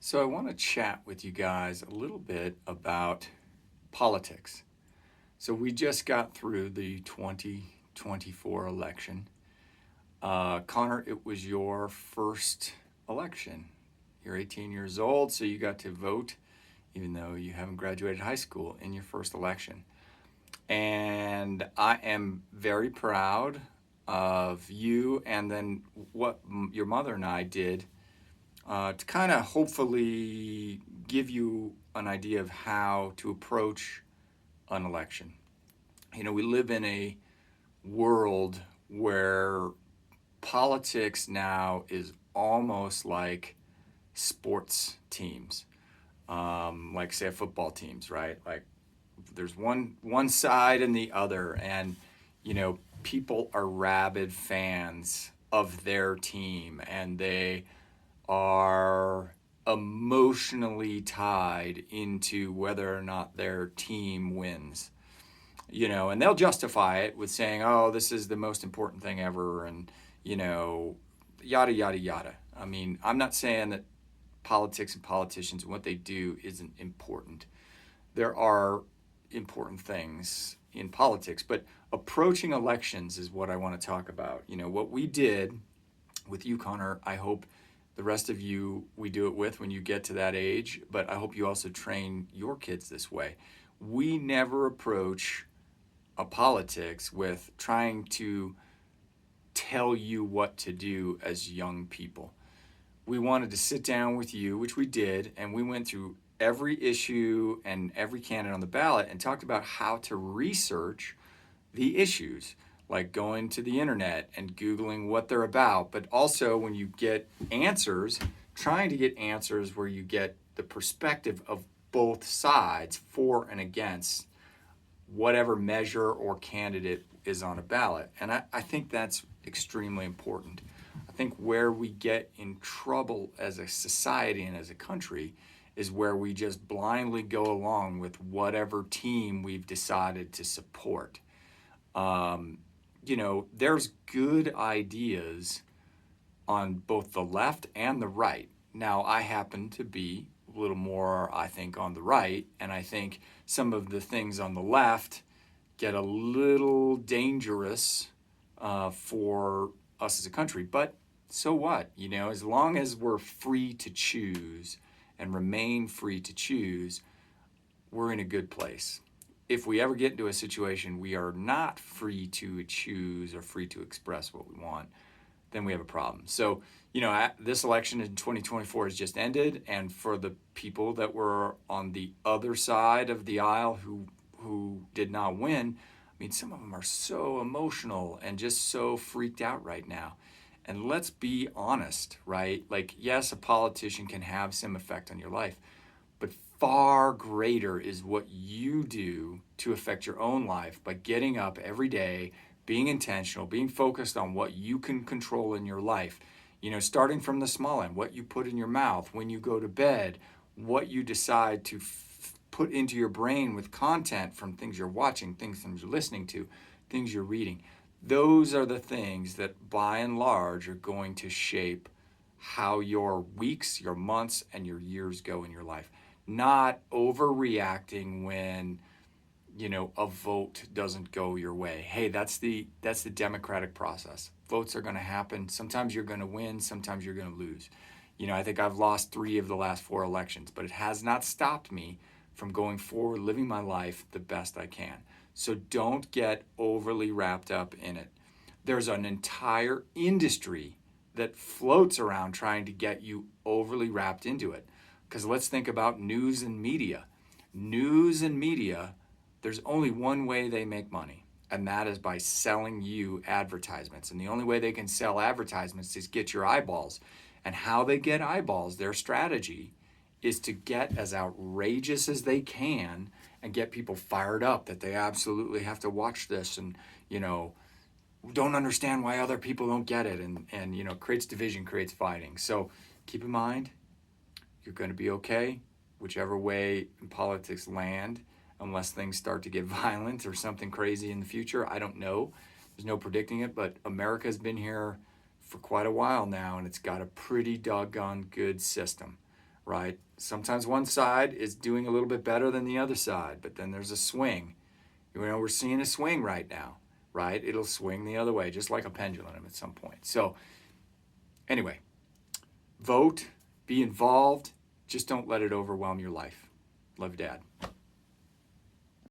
So I want to chat with you guys a little bit about politics. So we just got through the 2024 election. Connor, it was your first election. You're 18 years old, so you got to vote, even though you haven't graduated high school, in your first election. And I am very proud of you and then what your mother and I did to kind of hopefully give you an idea of how to approach an election. You know, we live in a world where politics now is almost like sports teams, like say football teams, right? Like there's one side and the other, and you know people are rabid fans of their team, and they are emotionally tied into whether or not their team wins. You know, and they'll justify it with saying, "Oh, this is the most important thing ever," and you know, yada yada yada. I mean, I'm not saying that politics and politicians and what they do isn't important. There are important things in politics, but approaching elections is what I want to talk about. You know, what we did with you, Connor, I hope the rest of you we do it with when you get to that age, but I hope you also train your kids this way. We never approach a politics with trying to tell you what to do as young people. We wanted to sit down with you, which we did, and we went through every issue and every candidate on the ballot and talked about how to research the issues, like going to the internet and Googling what they're about, but also when you get answers, trying to get answers where you get the perspective of both sides for and against whatever measure or candidate is on a ballot. And I think that's extremely important. I think where we get in trouble as a society and as a country is where we just blindly go along with whatever team we've decided to support. You know, there's good ideas on both the left and the right. Now, I happen to be a little more, I think, on the right, and I think some of the things on the left get a little dangerous for us as a country. But so what? You know, as long as we're free to choose and remain free to choose, we're in a good place. If we ever get into a situation we are not free to choose or free to express what we want, then we have a problem. So, you know, this election in 2024 has just ended, and for the people that were on the other side of the aisle who did not win, I mean, some of them are so emotional and just so freaked out right now. And let's be honest, right? Like, yes, a politician can have some effect on your life, but far greater is what you do to affect your own life by getting up every day, being intentional, being focused on what you can control in your life. You know, starting from the small end, what you put in your mouth when you go to bed, what you decide to put into your brain with content from things you're watching, things you're listening to, things you're reading. Those are the things that by and large are going to shape how your weeks, your months, and your years go in your life. Not overreacting when, you know, a vote doesn't go your way. Hey, that's the democratic process. Votes are going to happen. Sometimes you're going to win, sometimes you're going to lose. You know, I think I've lost 3 of the last 4 elections, but it has not stopped me from going forward, living my life the best I can. So don't get overly wrapped up in it. There's an entire industry that floats around trying to get you overly wrapped into it. Because let's think about news and media. News and media, there's only one way they make money, and that is by selling you advertisements. And the only way they can sell advertisements is get your eyeballs. And how they get eyeballs, their strategy is to get as outrageous as they can and get people fired up that they absolutely have to watch this and, you know, don't understand why other people don't get it, and you know, creates division, creates fighting. So keep in mind, you're going to be okay whichever way in politics land, unless things start to get violent or something crazy in the future. I don't know. There's no predicting it, but America's been here for quite a while now, and it's got a pretty doggone good system, right? Sometimes one side is doing a little bit better than the other side, but then there's a swing. You know, we're seeing a swing right now, right? It'll swing the other way, just like a pendulum at some point. So anyway, vote, be involved, just don't let it overwhelm your life. Love, Dad.